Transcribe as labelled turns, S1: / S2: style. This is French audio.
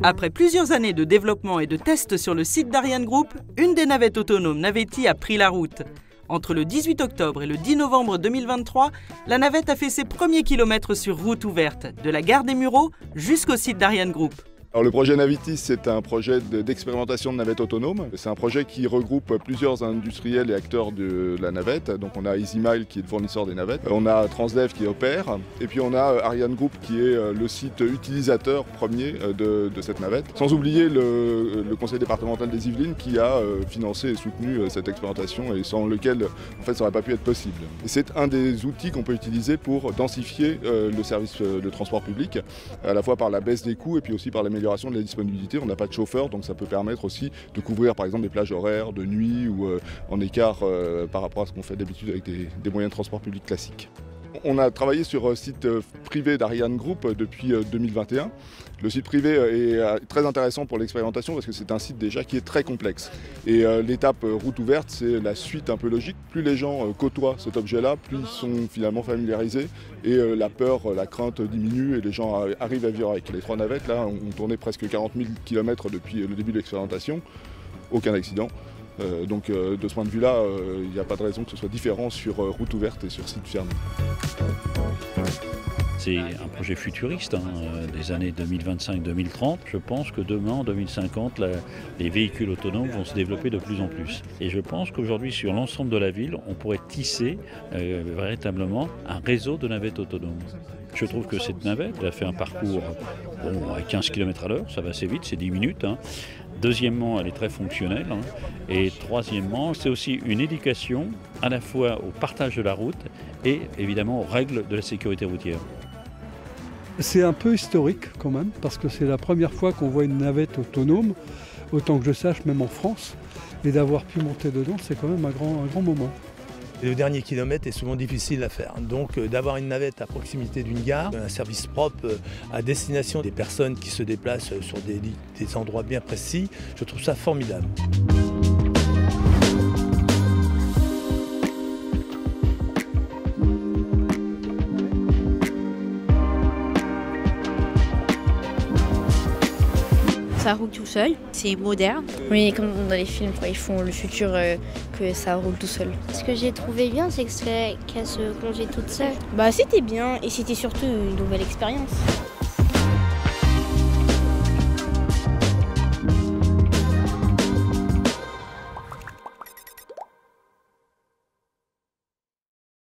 S1: Après plusieurs années de développement et de tests sur le site d'Ariane Group, une des navettes autonomes Navetti a pris la route. Entre le 18 octobre et le 10 novembre 2023, la navette a fait ses premiers kilomètres sur route ouverte, de la gare des Mureaux jusqu'au site d'Ariane Group.
S2: Alors le projet Navetti, c'est un projet d'expérimentation de navettes autonomes. C'est un projet qui regroupe plusieurs industriels et acteurs de la navette. Donc on a EasyMile qui est le fournisseur des navettes, on a Transdev qui opère, et puis on a Ariane Group qui est le site utilisateur premier de cette navette. Sans oublier le conseil départemental des Yvelines qui a financé et soutenu cette expérimentation et sans lequel en fait ça n'aurait pas pu être possible. Et c'est un des outils qu'on peut utiliser pour densifier le service de transport public, à la fois par la baisse des coûts et puis aussi par l'amélioration de la disponibilité. On n'a pas de chauffeur, donc ça peut permettre aussi de couvrir par exemple des plages horaires de nuit ou en écart par rapport à ce qu'on fait d'habitude avec des moyens de transport public classiques. On a travaillé sur un site privé d'Ariane Group depuis 2021. Le site privé est très intéressant pour l'expérimentation parce que c'est un site déjà qui est très complexe. Et l'étape route ouverte, c'est la suite un peu logique. Plus les gens côtoient cet objet-là, plus ils sont finalement familiarisés et la peur, la crainte diminue et les gens arrivent à vivre avec. Les 3 navettes là ont tourné presque 40 000 km depuis le début de l'expérimentation. Aucun accident. Donc de ce point de vue-là, il n'y a pas de raison que ce soit différent sur route ouverte et sur site fermé.
S3: C'est un projet futuriste des années 2025-2030. Je pense que demain, en 2050, les véhicules autonomes vont se développer de plus en plus. Et je pense qu'aujourd'hui, sur l'ensemble de la ville, on pourrait tisser véritablement un réseau de navettes autonomes. Je trouve que cette navette elle a fait un parcours à 15 km à l'heure, ça va assez vite, c'est 10 minutes. Deuxièmement, elle est très fonctionnelle. Et troisièmement, c'est aussi une éducation à la fois au partage de la route et évidemment aux règles de la sécurité routière.
S4: C'est un peu historique quand même, parce que c'est la première fois qu'on voit une navette autonome, autant que je sache, même en France. Et d'avoir pu monter dedans, c'est quand même un grand moment.
S5: Le dernier kilomètre est souvent difficile à faire, donc d'avoir une navette à proximité d'une gare, un service propre à destination des personnes qui se déplacent sur des endroits bien précis, je trouve ça formidable.
S6: Ça roule tout seul, c'est moderne.
S7: Oui, comme dans les films, quand ils font le futur, que ça roule tout seul.
S8: Ce que j'ai trouvé bien, c'est qu'elle se conduit toute seule.
S6: Bah c'était bien et c'était surtout une nouvelle expérience.